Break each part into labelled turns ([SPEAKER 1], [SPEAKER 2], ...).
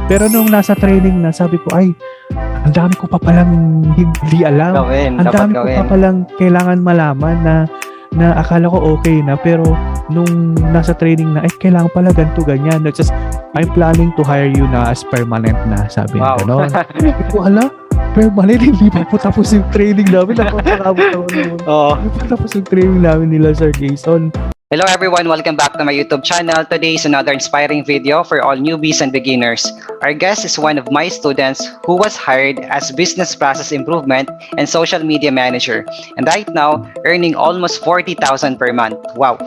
[SPEAKER 1] Pero nung nasa training na, sabi ko, ay, ang dami ko pa palang hindi alam. Ang dami ko pa palang kailangan malaman na akala ko okay na. Pero nung nasa training na, ay, kailangan pala ganito, ganyan. Just, I'm planning to hire you na as permanent na, sabi niya. Ganon. Ito, hala, permanent, hindi pa po tapos yung training namin. Napapakabot ako naman. Hindi pa tapos yung training namin nila, Sir Jason.
[SPEAKER 2] Hello everyone, welcome back to my YouTube channel. Today is another inspiring video for all newbies and beginners. Our guest is one of my students who was hired as business process improvement and social media manager. And right now, earning almost 40,000 per month. Wow!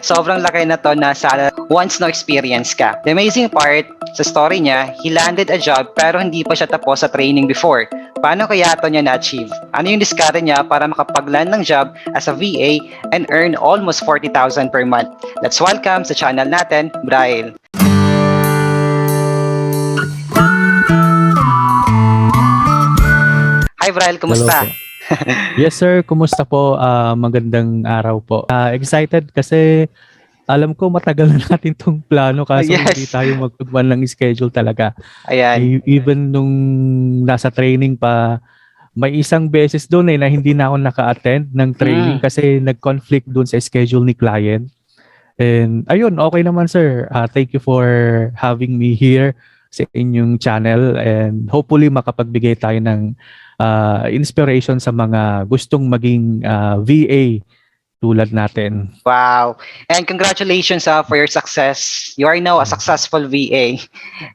[SPEAKER 2] Sobrang laki na to na sana once no experience ka. The amazing part sa story niya, he landed a job pero hindi pa siya tapos sa training before. Paano kaya ito niya na-achieve? Ano yung diskarte niya para makapag-land ng job as a VA and earn almost 40,000 per month? Let's welcome sa channel natin, Braille. Hi Braille, kumusta?
[SPEAKER 1] Yes sir, kumusta po? Magandang araw po. Excited kasi alam ko matagal na natin itong plano kaso hindi tayo magtugman ng schedule talaga.
[SPEAKER 2] Ayan.
[SPEAKER 1] Even nung nasa training pa, may isang beses doon na hindi na ako naka-attend ng training kasi nag-conflict doon sa schedule ni client. And ayun, okay naman sir. Thank you for having me here sa inyong channel and hopefully makapagbigay tayo ng inspiration sa mga gustong maging VA tulad natin.
[SPEAKER 2] Wow. And congratulations for your success. You are now a successful VA.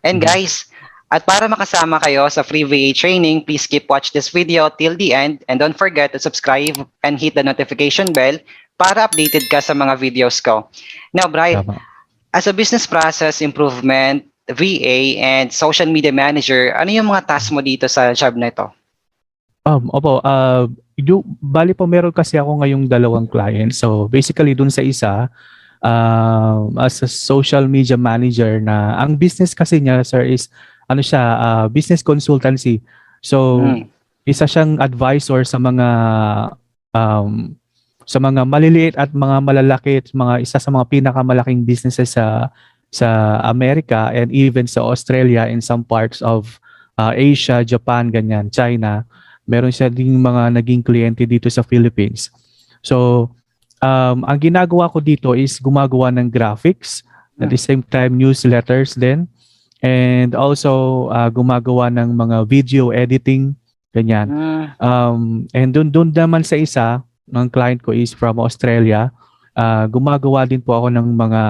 [SPEAKER 2] And guys, at para makasama kayo sa free VA training, please keep watch this video till the end and don't forget to subscribe and hit the notification bell para updated ka sa mga videos ko. Now, Brian, as a business process improvement, VA, and social media manager, ano yung mga tasks mo dito sa job na ito?
[SPEAKER 1] Opo, bali po meron kasi ako ngayong dalawang client. So basically dun sa isa, as a social media manager na, ang business kasi niya sir is, ano siya, business consultancy. So isa siyang advisor sa mga maliliit at mga malalaki, isa sa mga pinakamalaking businesses sa Amerika and even sa Australia and some parts of Asia, Japan, ganyan, China. Meron siya ding mga naging kliyente dito sa Philippines. So, ang ginagawa ko dito is gumagawa ng graphics, at the same time newsletters din, and also gumagawa ng mga video editing, ganyan. And doon naman sa isa, ng client ko is from Australia, gumagawa din po ako ng mga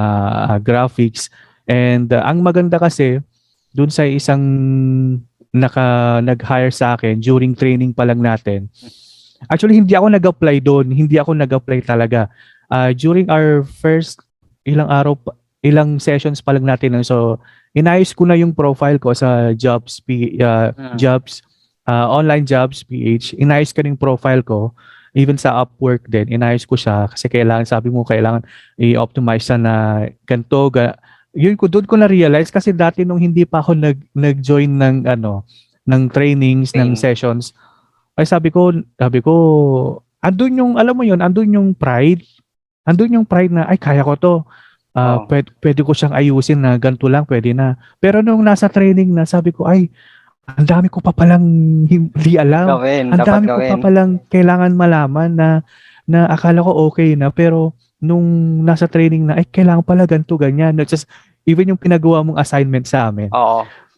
[SPEAKER 1] graphics. And ang maganda kasi, doon sa isang nag-hire sa akin during training pa lang natin. Actually, hindi ako nag-apply doon. Hindi ako nag-apply talaga. During our first ilang sessions pa lang natin. So, inayos ko na yung profile ko sa online jobs PH. Inayos ko yung profile ko. Even sa Upwork din, inayos ko siya. Kasi sabi mo, kailangan i-optimize siya na ganito, doon ko na-realize kasi dati nung hindi pa ako nag-join ng trainings, ng sessions, ay sabi ko, andun yung, alam mo yun, andun yung pride na, ay kaya ko to, pwede ko siyang ayusin na ganito lang, pwede na. Pero nung nasa training na, sabi ko, ay, ang dami ko pa palang hindi alam. Ang dami ko pa palang kailangan malaman na akala ko okay na, pero nung nasa training na, ay kailangan pala ganito, ganyan. Just, even yung pinagawa mong assignment sa amin.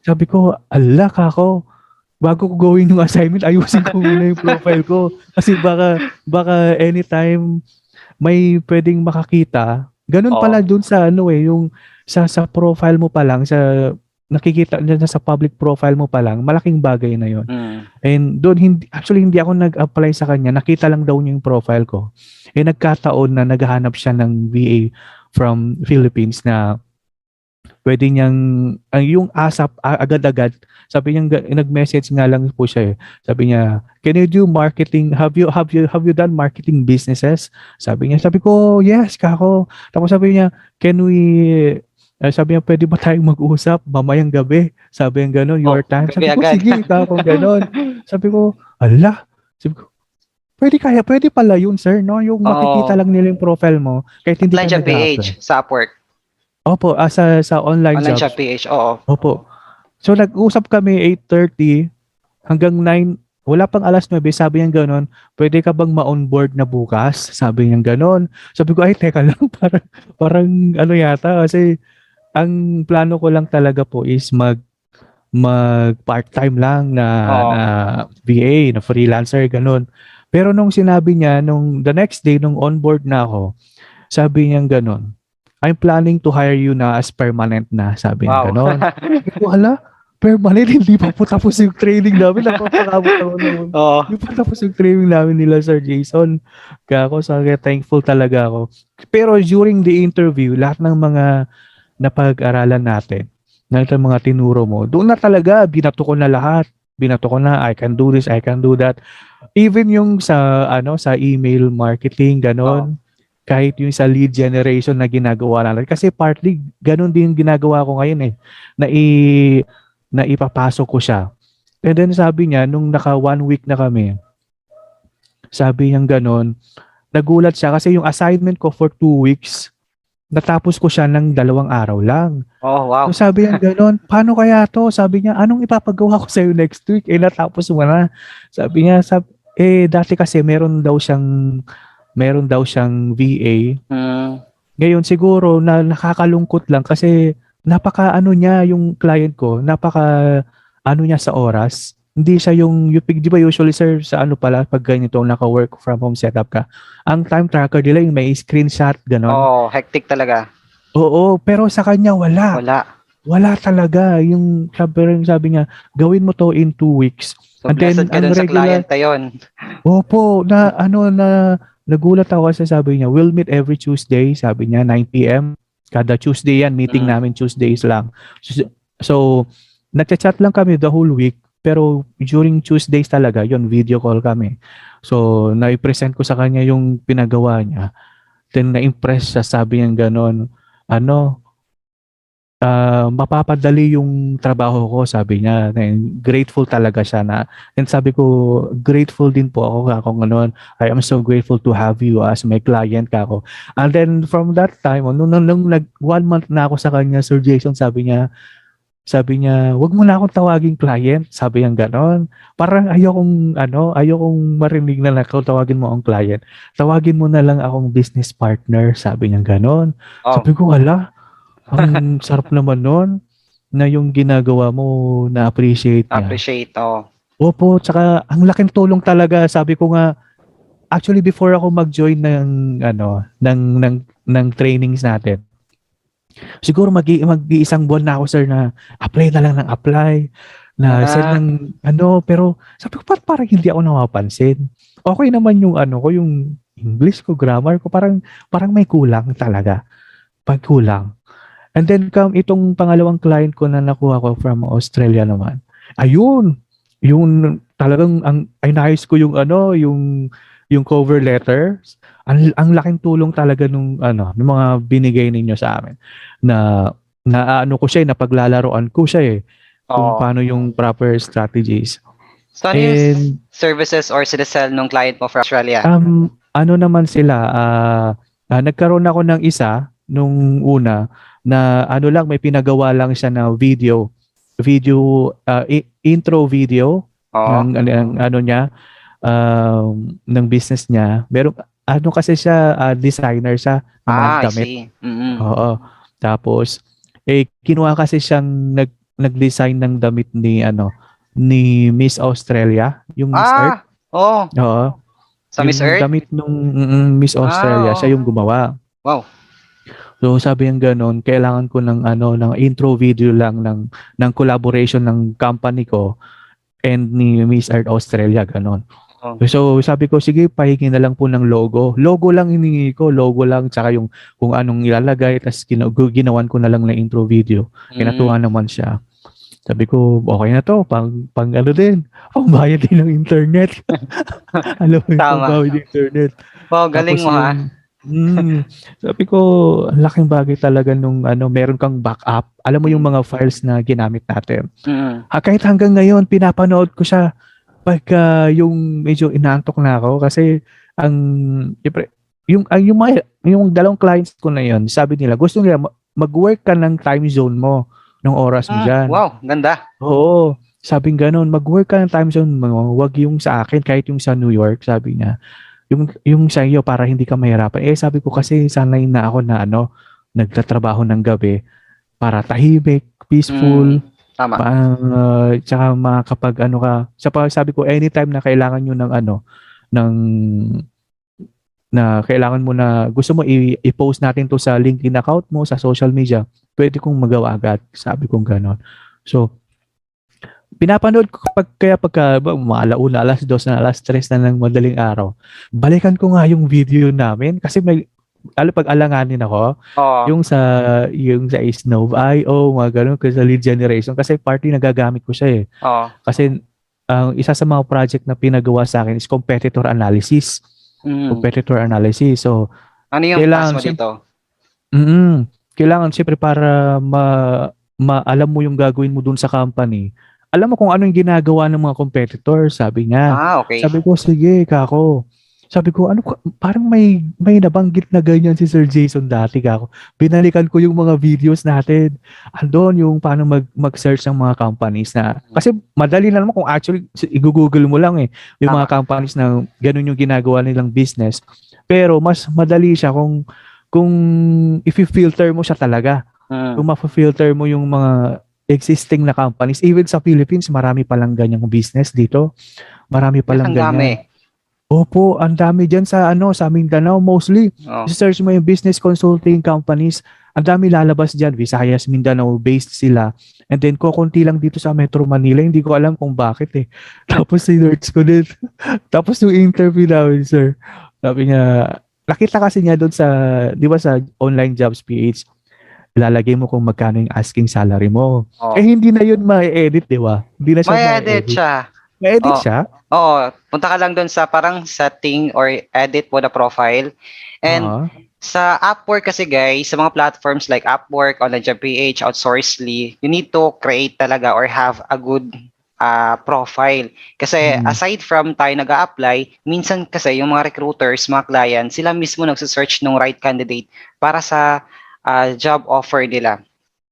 [SPEAKER 1] Sabi ko, ala kako, bago ko gawin yung assignment, ayusin ko muna yung profile ko. Kasi baka anytime may pwedeng makakita. Ganun pala dun sa yung sa profile mo pa lang, nakikita sa public profile mo pa lang, malaking bagay na yon. And doon, hindi ako nag-apply sa kanya. Nakita lang daw niya yung profile ko. Nagkataon na naghahanap siya ng VA from Philippines na pwede niyang, yung ASAP, agad-agad, sabi niya, nag-message nga lang po siya eh. Sabi niya, can you do marketing? Have you done marketing businesses? Sabi ko, yes, kako. Tapos sabi niya, sabi niya, pwede ba tayong mag-usap mamayang gabi? Sabi niya gano'n, your time. Sabi ko, sige, kako, gano'n. Sabi ko, ala. Sabi ko, pwede pala yun, sir, no? Yung makikita lang nila yung profile mo, kahit hindi ka
[SPEAKER 2] nag-apply. PH, sa Upwork.
[SPEAKER 1] Opo, sa online jobs.
[SPEAKER 2] Online job PH, oo.
[SPEAKER 1] Opo. So nag-usap kami 8:30 hanggang 9, wala pang alas 9, sabi niya gano'n, pwede ka bang ma-onboard na bukas? Sabi niya gano'n. Sabi ko, ay teka lang, parang ano yata, kasi ang plano ko lang talaga po is mag part-time lang na
[SPEAKER 2] Oo.
[SPEAKER 1] VA, na freelancer, gano'n. Pero nung sinabi niya, nung the next day, nung onboard na ako, sabi niya gano'n, I'm planning to hire you na as permanent na, sabi niya
[SPEAKER 2] Wow.
[SPEAKER 1] gano'n. Sabi ko, hala, permanent, hindi pa po tapos yung training namin, napapakabot ako noon.
[SPEAKER 2] Oo.
[SPEAKER 1] Hindi pa tapos yung training namin nila, Sir Jason. Kaya ako, sabi, thankful talaga ako. Pero during the interview, lahat ng mga napag-aralan natin, na itong mga tinuro mo, doon na talaga, binato ko na lahat. Binato ko na, I can do this, I can do that. Even yung sa, sa email marketing,
[SPEAKER 2] Oo.
[SPEAKER 1] ganon. Kahit yung sa lead generation na ginagawa natin. Kasi partly, ganon din yung ginagawa ko ngayon eh. Na, na ipapasok ko siya. And then sabi niya, nung naka 1 week na kami, sabi niya ganon, nagulat siya kasi yung assignment ko for 2 weeks, natapos ko siya ng 2 araw lang.
[SPEAKER 2] Oh, wow.
[SPEAKER 1] So sabi niya gano'n, paano kaya to? Sabi niya, anong ipapagawa ko sa'yo next week? Eh natapos mo na. Sabi niya, dati kasi meron daw siyang VA.
[SPEAKER 2] Mm.
[SPEAKER 1] Ngayon siguro na nakakalungkot lang kasi napaka ano niya yung client ko, napaka ano niya sa oras. Hindi siya yung di ba usually sir sa ano pala pag ganito naka-work from home setup ka. Ang time tracker nila yung may screenshot ganon.
[SPEAKER 2] Oo, hectic talaga.
[SPEAKER 1] Oo, pero sa kanya wala.
[SPEAKER 2] Wala.
[SPEAKER 1] Wala talaga. Yung sabi niya, gawin mo to in 2 weeks.
[SPEAKER 2] So,
[SPEAKER 1] And then,
[SPEAKER 2] blessed ka
[SPEAKER 1] ang
[SPEAKER 2] dun sa
[SPEAKER 1] regular,
[SPEAKER 2] client na yun.
[SPEAKER 1] opo, nagulat ako kasi sabi niya, we'll meet every Tuesday, sabi niya, 9 p.m. Kada Tuesday yan, meeting
[SPEAKER 2] Mm.
[SPEAKER 1] namin Tuesdays lang. So nagchat-chat lang kami the whole week, pero during Tuesdays talaga, yon video call kami. So, na-present ko sa kanya yung pinagawa niya. Then, na-impress siya, sabi niya ganon, mapapadali yung trabaho ko, sabi niya. And grateful talaga siya and sabi ko, grateful din po ako ngayon. I am so grateful to have you as my client kako. And then from that time, nung 1 month na ako sa kanya, Sir Jason, sabi niya, wag mo na akong tawaging client, sabi niya ganon. Parang ayokong marinig na tawagin mo akong client. Tawagin mo na lang akong business partner, sabi niya ganon.
[SPEAKER 2] Oh.
[SPEAKER 1] Sabi ko, ala, ang sarap naman nun na yung ginagawa mo na-appreciate niya.
[SPEAKER 2] Appreciate, oh.
[SPEAKER 1] Opo, tsaka ang laking tulong talaga. Sabi ko nga, actually before ako mag-join ng trainings natin, siguro mag-iisang buwan na ako sir na apply na lang ng apply, na send ng pero sabi ko parang hindi ako napapansin. Okay naman yung yung English ko, grammar ko, parang may kulang talaga. Pagkulang. And then itong pangalawang client ko na nakuha ko from Australia naman. Ayun, yung talagang inayos ko yung yung cover letter. Ang laking tulong talaga nung mga binigay ninyo sa amin. Na ko siya, napaglalaroan ko siya kung paano yung proper strategies.
[SPEAKER 2] So, ano yung services or sinisell nung client mo from Australia?
[SPEAKER 1] Naman sila, nagkaroon ako ng isa nung una na lang, may pinagawa lang siya na video, intro video ng niya, ng business niya. Meron kasi siya, designer siya ng mga damit.
[SPEAKER 2] I see. Mm-hmm.
[SPEAKER 1] Oo. Tapos kinuha kasi siyang nag-design ng damit ni Miss Australia, yung Miss Earth.
[SPEAKER 2] Oo. Sa Miss
[SPEAKER 1] Yung
[SPEAKER 2] Earth?
[SPEAKER 1] damit nung Miss Australia, siya yung gumawa.
[SPEAKER 2] Wow.
[SPEAKER 1] So sabi ng gano'n, kailangan ko ng intro video lang ng collaboration ng company ko and ni Miss Earth Australia, gano'n.
[SPEAKER 2] Oh.
[SPEAKER 1] So sabi ko, sige, pahingi na lang po ng logo. Logo lang hiningi ko, logo lang, tsaka yung kung anong ilalagay, tapos ginawan ko na lang na intro video. Kinatuwa naman siya. Sabi ko, okay na to, pang din, pangbayad din ng internet. Alam mo yung pangbayad ng internet.
[SPEAKER 2] Wow, galing mo ha.
[SPEAKER 1] Sabi ko, laking bagay talaga nung meron kang backup. Alam mo yung mga files na ginamit natin. Kahit hanggang ngayon, pinapanood ko siya pagka yung medyo inaantok na ako kasi yung dalawang clients ko na yun, sabi nila, gusto nila mag-work ka ng time zone mo. ng oras mo dyan.
[SPEAKER 2] Wow, ganda.
[SPEAKER 1] Oo. Sabing ganun, mag-work ka ng time zone mo, wag yung sa akin, kahit yung sa New York, sabi niya. Yung sa iyo para hindi ka mahirapan. Sabi ko kasi sanay na ako na nagtatrabaho ng gabi para tahimik, peaceful,
[SPEAKER 2] Tama.
[SPEAKER 1] tsaka makapag ka. Sabi ko anytime na kailangan nyo ng na kailangan mo na gusto mo i-post natin to sa LinkedIn account mo, sa social media, pwede kong magawa agad. Sabi kong ganon. So, pinapanood ko pagka maalauna, alas 2 na, alas 3 na ng madaling araw. Balikan ko nga yung video namin kasi pag alanganin ako,
[SPEAKER 2] Oo.
[SPEAKER 1] yung sa Snow.io, mga ganun, kasi sa lead generation, kasi party nagagamit ko siya eh.
[SPEAKER 2] Oo.
[SPEAKER 1] Kasi ang isa sa mga project na pinagawa sa akin is competitor analysis. Competitor analysis. So,
[SPEAKER 2] ano yung task mo dito?
[SPEAKER 1] Kailangan siyempre para alam mo yung gagawin mo dun sa company. Alam mo kung ano yung ginagawa ng mga competitor, sabi niya.
[SPEAKER 2] Okay.
[SPEAKER 1] Sabi ko, sige, kako. Sabi ko, parang may nabanggit na ganyan si Sir Jason dati, kako. Binalikan ko yung mga videos natin. Andon yung paano mag-search ng mga companies na, kasi madali na naman kung actually, i-google mo lang yung mga companies na ganun yung ginagawa nilang business. Pero mas madali siya kung i-filter mo siya talaga. Kung ma-filter mo yung mga existing na companies, even sa Philippines, marami palang ganyang business dito. Marami palang ganyan. Opo, ang dami dyan sa Mindanao mostly. Search mo yung business consulting companies, ang dami lalabas dyan. Visayas, Mindanao based sila. And then kukunti lang dito sa Metro Manila, hindi ko alam kung bakit eh. Tapos sinerch ko din. Tapos yung interview namin, sir, sabi niya, nakita kasi niya doon sa, di ba sa online jobs PH, ilalagay mo kung magkano yung asking salary mo. Hindi na yun ma-edit, di ba? Hindi na siya
[SPEAKER 2] ma-edit siya.
[SPEAKER 1] Ma-edit siya?
[SPEAKER 2] Oo. Punta ka lang doon sa parang setting or edit mo the profile. And sa Upwork kasi guys, sa mga platforms like Upwork, OnlineJobPH, Outsourcely, you need to create talaga or have a good profile. Kasi aside from tayo nag-a-apply, minsan kasi yung mga recruiters, mga clients, sila mismo nagse-search ng right candidate para sa job offer nila,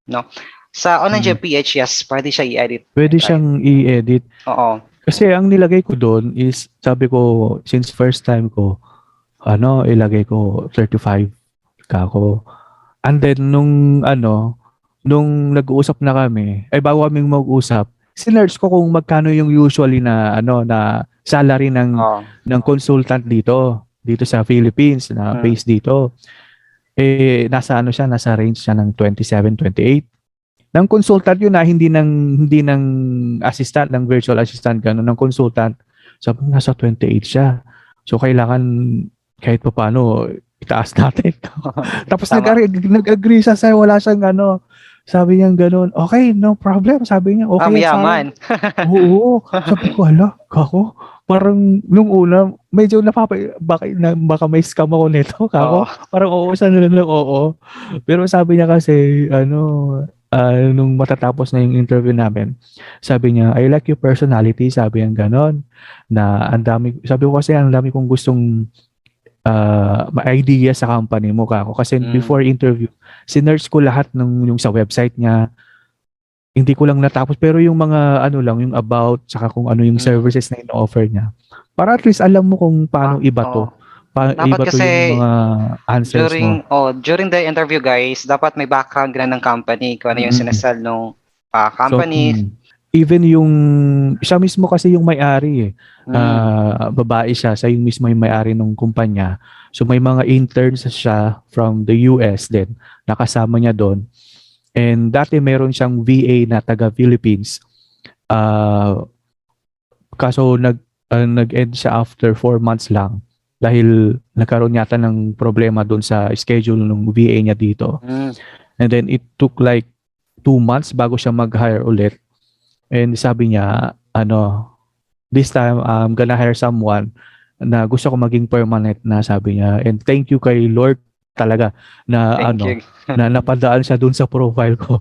[SPEAKER 2] no? Sa OnlineJobPH, yes, pwede siya i-edit.
[SPEAKER 1] Pwede siyang i-edit.
[SPEAKER 2] Oo.
[SPEAKER 1] Kasi ang nilagay ko doon is, sabi ko, since first time ko, ilagay ko 35 kako. And then, nung nag-uusap na kami, bago kaming mag-usap, sinerch ko kung magkano yung usually na salary ng consultant dito sa Philippines na based dito. Nasa range siya ng 27, 28. Ng consultant yun na hindi ng assistant, ng virtual assistant gano'n, ng consultant. Sabi nasa 28 siya. So kailangan kahit pa paano itaas natin. Tapos nag-agree siya sa wala siyang sabi niya gano'n, okay, no problem. Sabi niya, okay.
[SPEAKER 2] Yaman.
[SPEAKER 1] Oo. Sabi ko, kako. Parang nung una, medyo baka may scam ako nito, kako. Parang sana lang oo. Pero sabi niya kasi, nung matatapos na yung interview namin, sabi niya, I like your personality, sabi niya gano'n. Sabi ko kasi, ang dami kong gustong idea sa company mo, kako. Kasi before interview, sinerch ko lahat yung sa website niya. Hindi ko lang natapos, pero yung mga yung about, saka kung ano yung services na ino-offer niya. Para at least alam mo kung paano iba to. Dapat iba
[SPEAKER 2] kasi
[SPEAKER 1] yung mga answers mo.
[SPEAKER 2] During the interview guys, dapat may background ka ng company, kung ano yung sinasal ng company.
[SPEAKER 1] So, even yung, siya mismo kasi yung may-ari babae siya yung mismo yung may-ari ng kumpanya. So may mga interns siya from the US din, nakasama niya doon. And dati meron siyang VA na taga-Philippines. Kaso nag-end siya after 4 months lang dahil nagkaroon yata ng problema doon sa schedule ng VA niya dito. And then it took like 2 months bago siya mag-hire ulit. And sabi niya, this time I'm gonna hire someone na gusto ko maging permanent na, sabi niya. And thank you kay Lord talaga na na napadaan siya dun sa profile ko.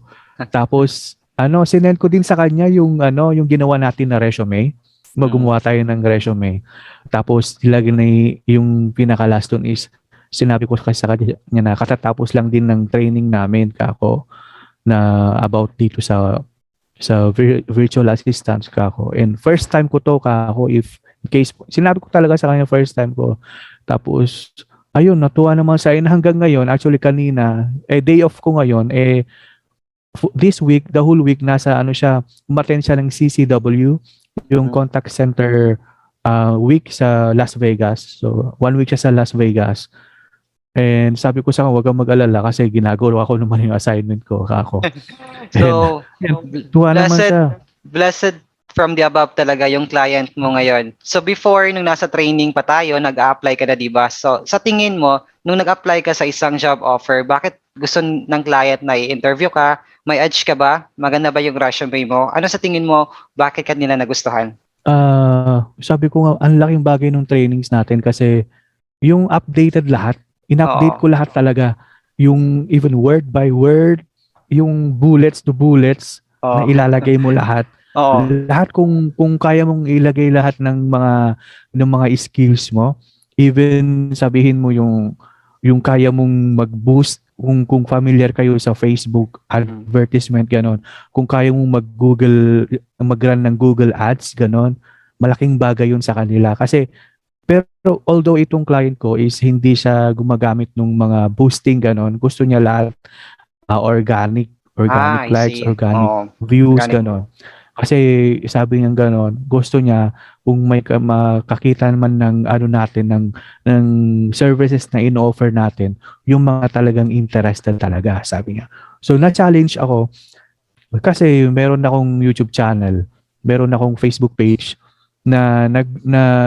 [SPEAKER 1] Tapos sinend ko din sa kanya yung ginawa natin na resume. Gumawa tayo ng resume. Tapos ilagay na yung pinaka last dun is, sinabi ko kasi sa kanya na katatapos lang din ng training namin, kako. na about dito sa virtual assistants kako. And first time ko to kako, if in case sinabi ko talaga sa kanya first time ko. Tapos ayun, natuwa naman sa akin hanggang ngayon. Actually kanina, day off ko ngayon, this week, the whole week nasa ano siya, umattend siya ng CCW, yung contact center week sa Las Vegas. So 1 week siya sa Las Vegas. And sabi ko sa kanya, huwag kang mag-alala kasi ginagawa ko naman yung assignment ko kako.
[SPEAKER 2] So,
[SPEAKER 1] Tuwa naman siya.
[SPEAKER 2] blessed from the above talaga yung client mo ngayon. So before, nung nasa training pa tayo, nag-a-apply ka na, diba? So sa tingin mo, nung nag-apply ka sa isang job offer, bakit gusto ng client na i-interview ka? May edge ka ba? Maganda ba yung resume mo? Ano sa tingin mo, bakit ka nila nagustuhan?
[SPEAKER 1] Sabi ko nga, ang laking bagay ng trainings natin kasi yung updated lahat, in-update ko lahat talaga. Yung even word by word, yung bullets to bullets na ilalagay mo lahat. Lahat kung kaya mong ilagay lahat ng mga skills mo, even sabihin mo yung kaya mong mag-boost kung familiar kayo sa Facebook advertisement ganon, kung kaya mong mag-run ng Google Ads ganon, malaking bagay yun sa kanila kasi pero although itong client ko is hindi siya gumagamit ng mga boosting ganon, gusto niya lahat organic
[SPEAKER 2] I
[SPEAKER 1] likes,
[SPEAKER 2] see.
[SPEAKER 1] organic views,
[SPEAKER 2] Organic.
[SPEAKER 1] gano'n. Kasi sabi niya gano'n, gusto niya kung may makakita naman ng ano natin, ng services na in-offer natin, yung mga talagang interested talaga, sabi niya. So na-challenge ako kasi meron akong YouTube channel, meron akong Facebook page na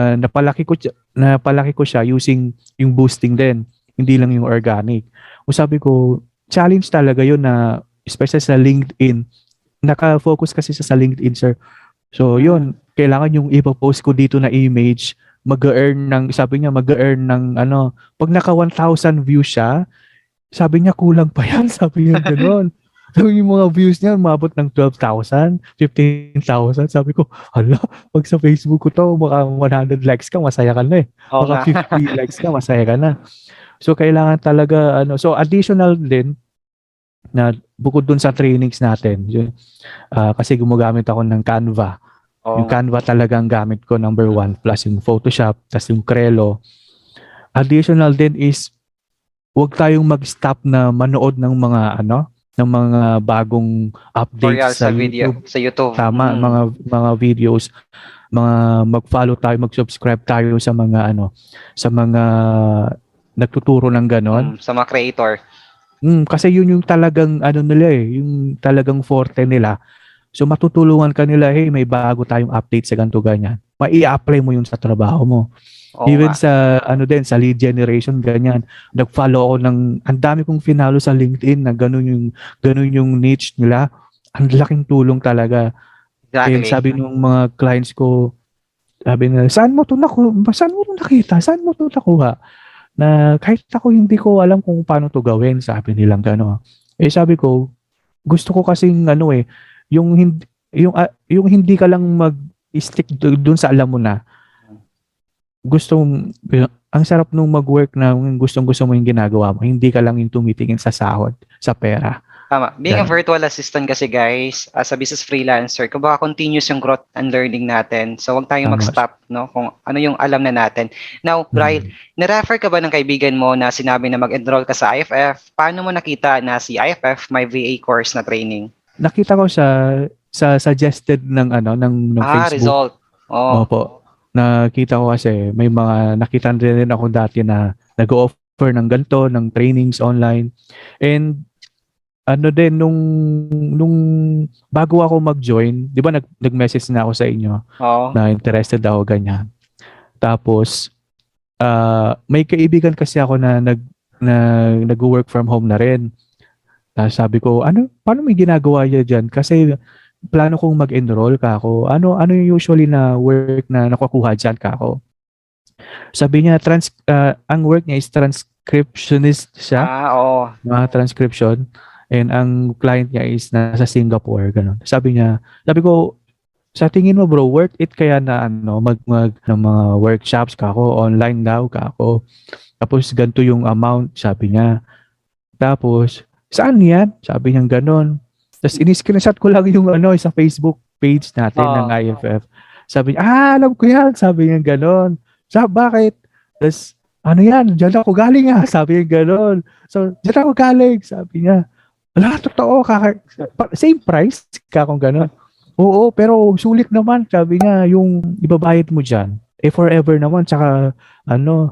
[SPEAKER 1] napalaki ko siya using yung boosting din, hindi lang yung organic. O sabi ko, challenge talaga yun na especially sa LinkedIn. Naka-focus kasi sa LinkedIn, sir. So, yun, kailangan yung ipopost ko dito na image, sabi niya, mag-earn ng pag naka 1,000 views siya, sabi niya, kulang pa yan. Sabi niya gano'n. So, yung mga views niya, umabot ng 12,000, 15,000. Sabi ko, hala, pag sa Facebook ko to, baka 100 likes ka, masaya ka na eh. Baka 50 likes ka, masaya ka na. So, kailangan talaga, so additional din, na bukod dun sa trainings natin, kasi gumagamit ako ng Canva. Yung Canva talagang gamit ko, number 1, plus yung Photoshop, plus yung Crello. Additional din is, huwag tayong mag-stop na manood ng mga ng mga bagong updates sa YouTube.
[SPEAKER 2] Sa YouTube.
[SPEAKER 1] Tama, mga videos, mag-follow tayo, mag-subscribe tayo sa mga sa mga nagtuturo ng ganon.
[SPEAKER 2] Sa mga creator.
[SPEAKER 1] Kasi yun yung talagang nila yung talagang forte nila. So matutulungan ka nila, hey, may bago tayong update sa ganito ganyan. Mai-apply mo yun sa trabaho mo. Even sa sa lead generation ganyan. Nag-follow ako ang dami kong finalo sa LinkedIn na ganun yung niche nila. Ang laking tulong talaga.
[SPEAKER 2] Exactly.
[SPEAKER 1] And sabi ng mga clients ko, sabi nila, saan mo to nakita? Saan mo to nakuha? Na kahit ako hindi ko alam kung paano to gawin, sabi nilang gano'n. Sabi ko, gusto ko kasing yung hindi ka lang mag-stick doon sa alam mo na. Ang sarap nung mag-work na gustong-gusto mo yung ginagawa mo. Hindi ka lang yung tumitingin sa sahod, sa pera.
[SPEAKER 2] Tama. Being a virtual assistant kasi guys, as a business freelancer, kumbaga continuous yung growth and learning natin. So wag tayong mag-stop, no? Kung ano yung alam na natin. Now, Brian, na-refer ka ba ng kaibigan mo na sinabi na mag-enroll ka sa IFF? Paano mo nakita na si IFF may VA course na training?
[SPEAKER 1] Nakita ko sa suggested ng Facebook.
[SPEAKER 2] Result.
[SPEAKER 1] Opo. Nakita ko kasi may mga nakita rin ako dati na nag-offer ng ganito, ng trainings online. And din nung bago ako mag-join, 'di ba nag-message na ako sa inyo na interested ako ganyan. Tapos may kaibigan kasi ako na nag-work from home na rin. Tapos sabi ko, paano may ginagawa niya diyan? Kasi plano kong mag-enroll ka ako. Ano yung usually na work na nakukuha diyan ka ako? Sabi niya ang work niya is transcriptionist siya. Mga transcription. And ang client niya is nasa Singapore, ganun. Sabi ko, sa tingin mo bro, worth it kaya na mag ng mga workshops ka ako, online daw ka ako. Tapos ganito yung amount, sabi niya. Tapos, saan yan? Sabi niya ganun. Tapos in-screenshot ko lang yung ano sa Facebook page natin ng
[SPEAKER 2] Oo.
[SPEAKER 1] IFF. Sabi niya, alam ko yan. Sabi niya gano'n. Sabi, bakit? Tapos, ano yan? Diyan ako galing Sabi niya gano'n. So, diyan ako galing. Sabi niya, wala, totoo. Same price. Kung gano'n. Oo, pero sulit naman. Sabi niya, yung ibabayad mo dyan. Forever naman. Tsaka,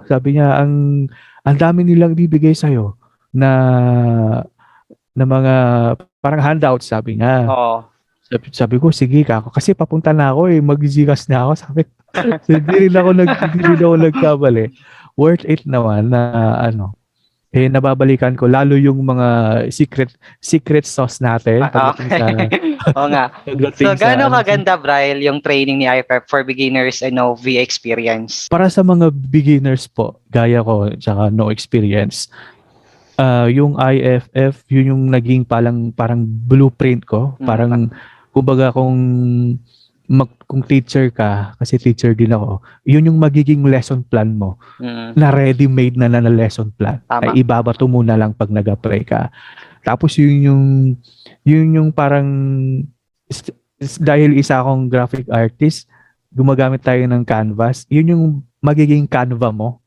[SPEAKER 1] sabi niya, ang dami nilang bibigay sa'yo na mga parang handouts, sabi niya.
[SPEAKER 2] Oo.
[SPEAKER 1] Sabi ko, sige kako. Kasi papunta na ako mag-Gcash na ako. Sabi, so, hindi rin ako nagkamali. Worth it naman na nababalikan ko. Lalo yung mga secret sauce natin.
[SPEAKER 2] Okay. Oo nga. So, gaano kaganda, Brian, yung training ni IFF for beginners and no V experience?
[SPEAKER 1] Para sa mga beginners po, gaya ko, tsaka no experience, yung IFF, yun yung naging parang blueprint ko. Parang, kumbaga kung teacher ka, kasi teacher din ako, yun yung magiging lesson plan mo na ready-made na lesson plan.
[SPEAKER 2] Tama.
[SPEAKER 1] Ay ibabato mo na lang pag nag-apply ka. Tapos yun yung parang dahil isa akong graphic artist, gumagamit tayo ng canvas. Yun yung magiging Canva mo.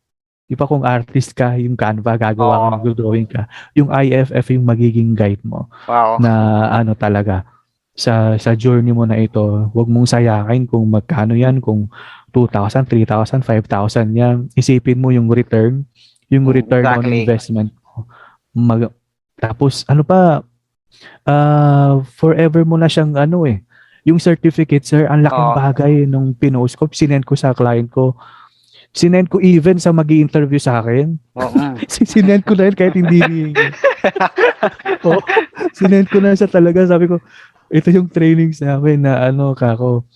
[SPEAKER 1] Di ba kung artist ka, yung Canva, gagawa ka, mag-drawing ka. Yung IFF yung magiging guide mo.
[SPEAKER 2] Wow.
[SPEAKER 1] Na talaga, sa journey mo na ito, huwag mong sayakin kung magkano yan, kung 2,000, 3,000, 5,000 yan. Isipin mo yung return on investment. Tapos, forever mo na siyang yung certificate, sir, ang laking bagay nung pinost ko, sinend ko sa client ko. Sinend ko even sa mag-i-interview sa akin. Sinend ko na yun kahit hindi sinend ko na siya talaga. Sabi ko, ito yung trainings namin na kako,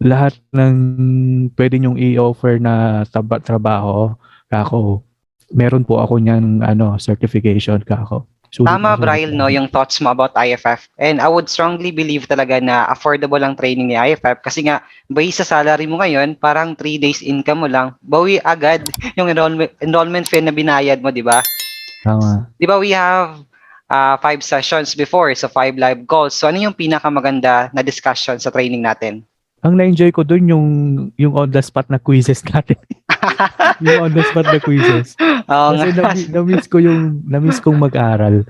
[SPEAKER 1] lahat ng pwede nyong i-offer na trabaho, kako, meron po ako niyan certification, kako.
[SPEAKER 2] Tama, Brian, no, yung thoughts mo about IFF. And I would strongly believe talaga na affordable ang training ni IFF kasi nga, based sa salary mo ngayon, parang 3 days income mo lang, bawi agad yung enrollment fee na binayad mo, di ba?
[SPEAKER 1] Tama.
[SPEAKER 2] Di ba we have 5 sessions before, so 5 live calls. So ano yung pinakamaganda na discussion sa training natin?
[SPEAKER 1] Ang na-enjoy ko dun yung on the spot na quizzes natin. Yung on the spot na quizzes. Kasi na-miss kong mag-aral.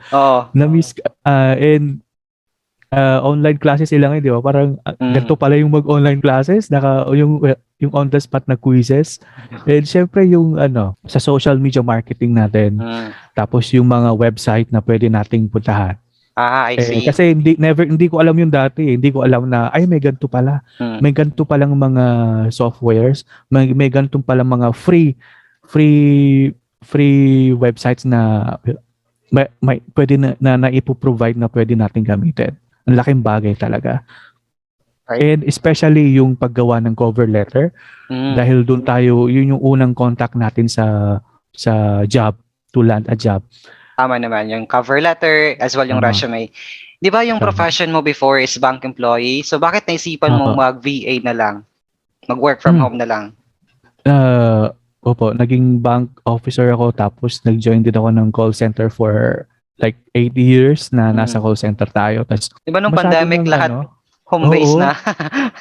[SPEAKER 1] Na-miss and online classes ilang di ba? Parang ganito pala yung mag-online classes, yung on the spot na quizzes. And syempre yung sa social media marketing natin. Tapos yung mga website na pwede nating puntahan.
[SPEAKER 2] I see.
[SPEAKER 1] Kasi hindi ko alam yung dati. Hindi ko alam na may ganito pala. May ganito palang mga softwares, may ganito palang mga free websites na may pwede na ipo-provide na pwede nating gamitin. Ang laking bagay talaga.
[SPEAKER 2] Right.
[SPEAKER 1] And especially yung paggawa ng cover letter, dahil doon yun yung unang contact natin sa job, to land a job.
[SPEAKER 2] Tama naman, yung cover letter as well yung resume. Di ba yung profession mo before is bank employee? So bakit naisipan mo mag-VA na lang? Mag-work from home na lang?
[SPEAKER 1] Opo, naging bank officer ako tapos nag-join din ako ng call center for like 8 years na nasa call center tayo. Tapos,
[SPEAKER 2] di ba nung pandemic lahat home-based na?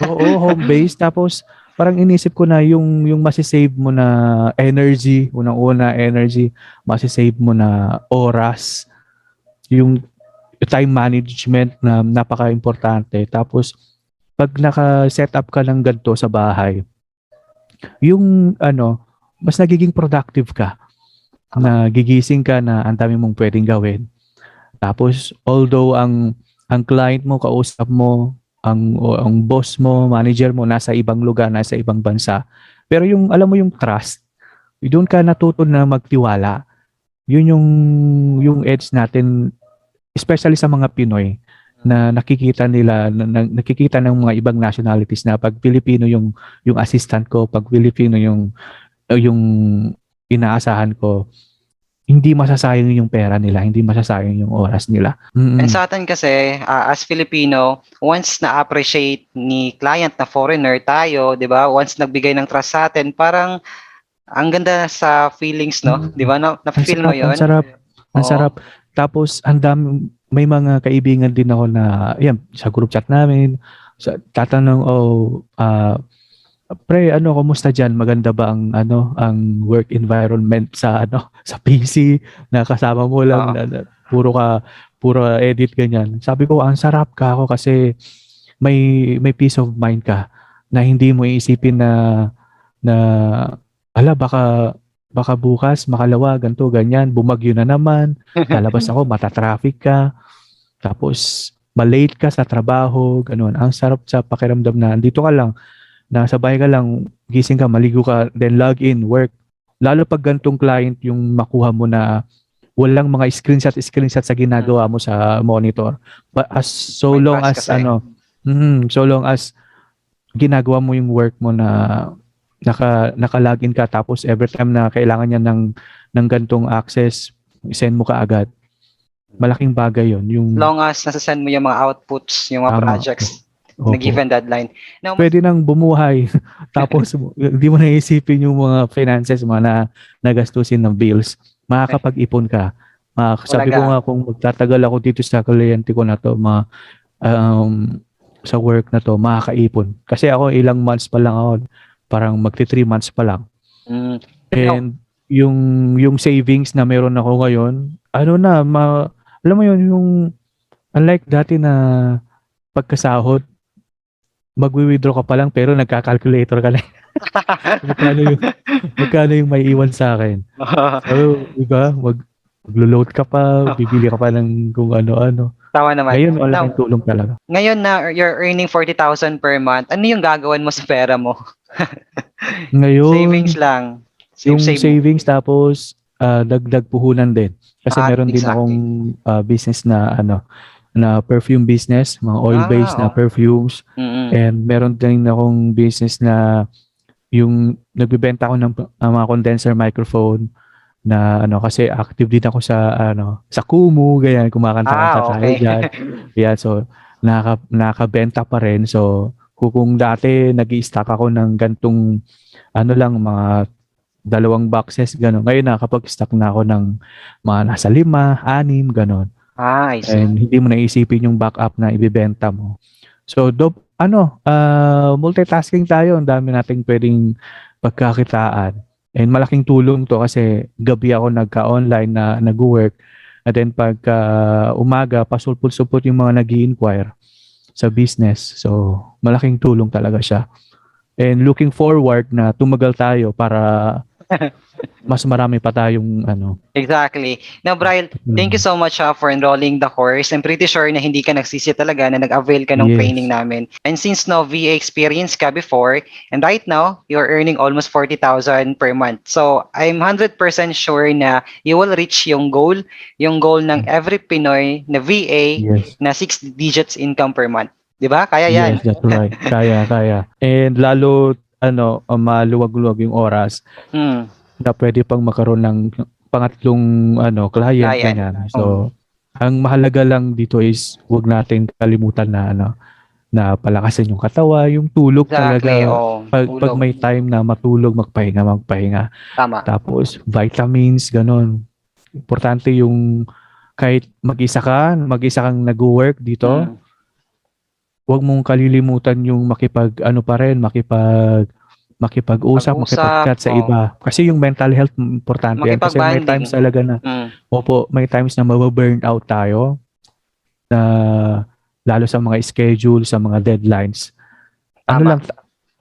[SPEAKER 1] Oo, home-based. Tapos parang inisip ko na yung masisave mo na energy, unang-una energy, masisave mo na oras, yung time management na napaka-importante. Tapos pag naka-set up ka ng ganito sa bahay, yung mas nagiging productive ka. Na gigising ka na ang dami mong pwedeng gawin. Tapos although ang client mo, kausap mo, ang boss mo, manager mo nasa ibang lugar, nasa ibang bansa. Pero yung alam mo yung trust, doon ka natuto na magtiwala. Yun yung edge natin, especially sa mga Pinoy na nakikita nila, nakikita ng mga ibang nationalities na pag Pilipino yung assistant ko, pag Pilipino yung inaasahan ko, hindi masasayang yung pera nila, hindi masasayang yung oras nila.
[SPEAKER 2] And sa atin kasi, as Filipino, once na-appreciate ni client na foreigner tayo, di ba? Once nagbigay ng trust sa atin, parang ang ganda sa feelings, no? Di ba? Na-feel mo yun?
[SPEAKER 1] Ang sarap. Tapos, may mga kaibigan din ako na, yan, sa group chat namin, tatanong, pre, kumusta diyan? Maganda ba ang ang work environment sa sa PC na kasama mo lang
[SPEAKER 2] Oo.
[SPEAKER 1] puro edit ganyan. Sabi ko, ang sarap ka ako kasi may peace of mind ka na hindi mo iisipin na ala baka bukas makalawa ganto ganyan bumagyo na naman lalabas ako mata-traffic ka tapos malate ka sa trabaho ganun ang sarap sa pakiramdam na andito ka lang nasa bahay ka lang gising ka maligo ka then log in work lalo pag gantong client yung makuha mo na walang mga screenshot sa ginagawa mo sa monitor but as so
[SPEAKER 2] May
[SPEAKER 1] long
[SPEAKER 2] trust
[SPEAKER 1] as
[SPEAKER 2] kasi.
[SPEAKER 1] so long as ginagawa mo yung work mo na naka-login ka tapos every time na kailangan niya ng gantong access, send mo kaagad. Malaking bagay 'yon, yung
[SPEAKER 2] Long as nasasend mo yung mga outputs, yung mga
[SPEAKER 1] tama.
[SPEAKER 2] projects na
[SPEAKER 1] Opo.
[SPEAKER 2] given deadline. Now,
[SPEAKER 1] Pwede nang bumuhay tapos hindi mo na iisipin yung mga finances mo na nagastusin ng bills. Makakapag-ipon ka. Sabi ko
[SPEAKER 2] Talaga.
[SPEAKER 1] nga kung magtatagal ako dito sa kliyente ko na to, sa work na to, makakaipon. Kasi ako ilang months pa lang ako, parang magti 3 months pa lang.
[SPEAKER 2] Mm.
[SPEAKER 1] And yung savings na meron ako ngayon, alam mo yun, yung unlike dati na pagkasahod, magwi-withdraw ka pa lang pero nagka-calculator ka na. magkano yung may iwan sa akin. So, diba, maglo-load ka pa, bibili ka pa ng kung ano-ano.
[SPEAKER 2] Tawa naman.
[SPEAKER 1] Ngayon,
[SPEAKER 2] Now,
[SPEAKER 1] malaking tulong talaga.
[SPEAKER 2] ngayon na you're earning 40,000 per month, ano yung gagawin mo sa pera mo?
[SPEAKER 1] Ngayon,
[SPEAKER 2] Savings lang.
[SPEAKER 1] yung
[SPEAKER 2] Save.
[SPEAKER 1] savings tapos dagdag puhunan din. Kasi meron din
[SPEAKER 2] Exactly.
[SPEAKER 1] akong business na na perfume business, mga oil-based na
[SPEAKER 2] Oh.
[SPEAKER 1] perfumes.
[SPEAKER 2] Mm-mm.
[SPEAKER 1] And meron din akong business na yung nagbebenta ako ng mga condenser microphone na kasi active din ako sa sa Kumu, ganyan, kumakanta-kanta tayo
[SPEAKER 2] Okay.
[SPEAKER 1] diyan. Yeah, so nakabenta pa rin. So kung dati nag-i-stock ako ng gantong lang mga 2 boxes gano'n. Ngayon nakakapag-stock na ako ng mga nasa 5, 6 gano'n.
[SPEAKER 2] I see.
[SPEAKER 1] And hindi mo naisipin yung backup na ibebenta mo. So multitasking tayo, ang dami nating pwedeng pagkakitaan. And malaking tulong to kasi gabi ako nagka-online na nag-work. And then pagka umaga, pasulput-supot yung mga nag-i-inquire sa business. So malaking tulong talaga siya. And looking forward na tumagal tayo para mas marami pa tayong
[SPEAKER 2] Exactly. Now, Brian, thank you so much for enrolling the course. I'm pretty sure na hindi ka nagsisi talaga na nag-avail ka ng
[SPEAKER 1] Yes.
[SPEAKER 2] training namin. And since VA experience ka before, and right now, you're earning almost 40,000 per month. So, I'm 100% sure na you will reach yung goal ng every Pinoy na VA
[SPEAKER 1] Yes.
[SPEAKER 2] na 6 digits income per month. Di ba? Kaya yan.
[SPEAKER 1] Yes, that's right. Kaya. And lalo maluwag-luwag yung oras
[SPEAKER 2] Hmm.
[SPEAKER 1] na pwede pang magkaroon ng pangatlong client
[SPEAKER 2] Client.
[SPEAKER 1] ganyan. So, ang mahalaga lang dito is wag natin kalimutan na palakasin yung katawa, yung tulog
[SPEAKER 2] Exactly.
[SPEAKER 1] talaga. Pag
[SPEAKER 2] Tulog.
[SPEAKER 1] may time na matulog, magpahinga.
[SPEAKER 2] Tama.
[SPEAKER 1] Tapos vitamins, ganon. Importante yung kahit mag-isa kang nag-work dito,
[SPEAKER 2] Hmm.
[SPEAKER 1] huwag mong kalilimutan yung makipag-usap, makipag-chat sa iba. Kasi yung mental health importante yan. Kasi may
[SPEAKER 2] Makipag-bonding.
[SPEAKER 1] times talaga na, may times na mababurn out tayo na lalo sa mga schedule, sa mga deadlines.
[SPEAKER 2] Tama.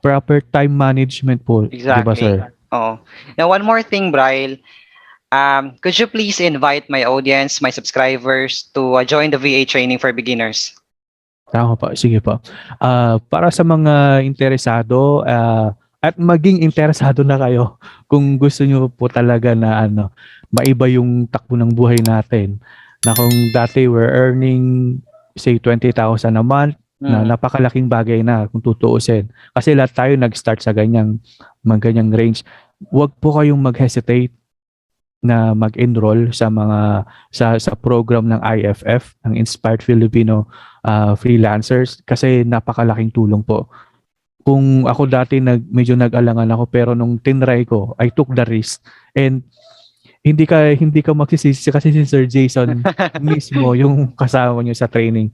[SPEAKER 1] Proper time management po.
[SPEAKER 2] Exactly.
[SPEAKER 1] Diba, sir?
[SPEAKER 2] Oh. Now, one more thing, Brian. Could you please invite my audience, my subscribers to join the VA training for beginners?
[SPEAKER 1] Tama pa. Sige po. Para sa mga interesado, at maging interesado na kayo kung gusto nyo po talaga na maiba yung takbo ng buhay natin. Na kung dati we're earning say 20,000 a month, na napakalaking bagay na kung tutuusin. Kasi lahat tayo nag-start sa ganyang range. Huwag po kayong mag-hesitate na mag-enroll sa sa program ng IFF, ng Inspired Filipino Freelancers, kasi napakalaking tulong po. Kung ako dati medyo nag-alangan ako, pero nung tinry ko, I took the risk. And hindi ka magsisisi kasi si Sir Jason mismo yung kasama niyo sa training.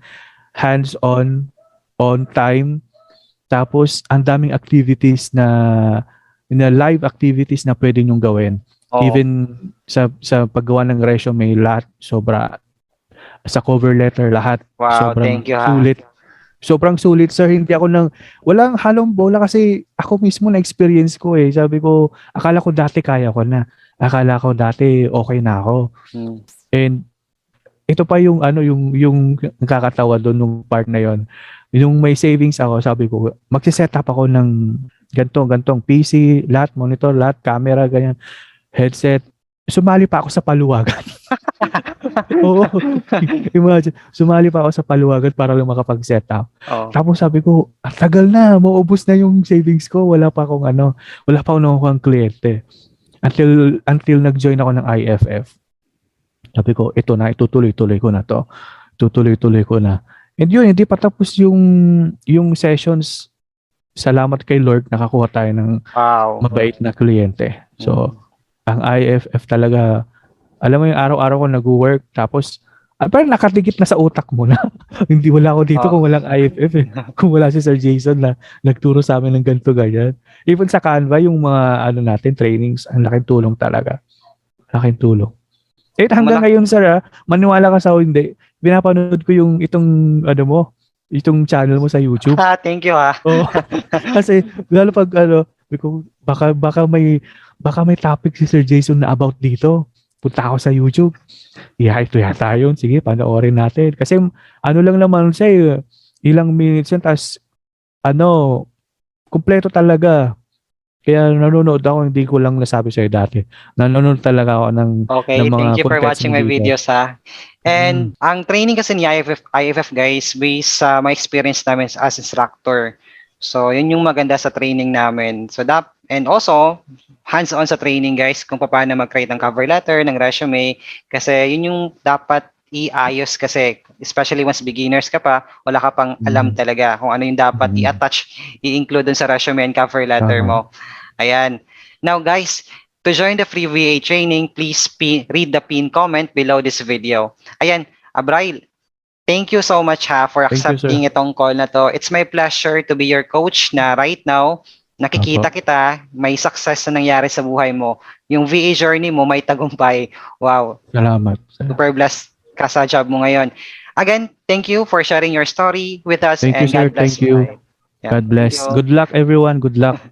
[SPEAKER 1] Hands-on, on time, tapos ang daming activities na live activities na pwede niyong gawin.
[SPEAKER 2] Oo.
[SPEAKER 1] Even sa paggawa ng resume, lahat sobra. Sa cover letter, lahat
[SPEAKER 2] Wow,
[SPEAKER 1] sobrang
[SPEAKER 2] thank you ha.
[SPEAKER 1] sulit. Sobrang sulit, sir. Hindi ako walang halong bola kasi ako mismo na-experience ko eh. Sabi ko, akala ko dati kaya ko na. Akala ko dati okay na ako.
[SPEAKER 2] Hmm.
[SPEAKER 1] And ito pa yung yung nakakatawa doon nung part na yon. Yung may savings ako, sabi ko, magse-set up ako ng gantong PC, lahat monitor, lahat camera, ganyan, headset. Sumali pa ako sa paluwagan. Oo. Imagine, sumali pa ako sa paluwagan para lang makapag-set up.
[SPEAKER 2] Oo.
[SPEAKER 1] Tapos sabi ko, ang tagal na, maubos na yung savings ko, wala pa akong nakukuhang kliyente. Until nag-join ako ng IFF. Sabi ko, ito na, itutuloy-tuloy ko na to. Tutuloy-tuloy ko na. And yun, hindi pa tapos yung sessions. Salamat kay Lord, nakakuha tayo ng
[SPEAKER 2] Wow.
[SPEAKER 1] mabait na kliyente. So, ang IFF talaga, alam mo yung araw-araw ko nag-work, tapos, parang nakadikit na sa utak mo na. Hindi wala ako dito kung walang IFF eh. Kung wala si Sir Jason na nagturo sa amin ng ganito ganyan. Even sa Canva, yung mga natin, trainings, ang laking tulong talaga. Laking tulong. Eh, hanggang ngayon, sir, maniwala ka sa o hindi, pinapanood ko yung itong channel mo sa YouTube.
[SPEAKER 2] Thank you ha.
[SPEAKER 1] Oo. Kasi lalo pag baka may topic si Sir Jason na about dito. Punta ako sa YouTube. Ito yata yun. Sige, panoorin natin. Kasi lang naman siya, ilang minutes yun, tas kumpleto talaga. Kaya nanonood ako, hindi ko lang nasabi sa'yo dati. Nanonood talaga ako ng
[SPEAKER 2] Okay,
[SPEAKER 1] ng mga
[SPEAKER 2] thank you for
[SPEAKER 1] contents
[SPEAKER 2] watching
[SPEAKER 1] mo
[SPEAKER 2] my
[SPEAKER 1] dito.
[SPEAKER 2] videos ha. And ang training kasi ni IFF guys, based sa my experience namin as instructor. So, yun yung maganda sa training namin. So, and also, hands-on sa training guys, kung paano mag-create ng cover letter, ng resume. Kasi yun yung dapat iayos kasi, especially once beginners ka pa, wala ka pang alam talaga kung ano yung dapat i-attach, i-include dun sa resume and cover letter mo. Ayan. Now guys, to join the free VA training, please read the pinned comment below this video. Ayan, Abrail, thank you so much ha for accepting itong call na to. It's my pleasure to be your coach na right now, nakikita kita, may success na nangyari sa buhay mo. Yung VA journey mo, may tagumpay. Wow.
[SPEAKER 1] Salamat.
[SPEAKER 2] Super blessed ka sa job mo ngayon. Again, thank you for sharing your story with us.
[SPEAKER 1] Thank you, sir.
[SPEAKER 2] God bless
[SPEAKER 1] Thank you.
[SPEAKER 2] Yeah,
[SPEAKER 1] God bless.
[SPEAKER 2] thank you.
[SPEAKER 1] Good luck, everyone. Good luck.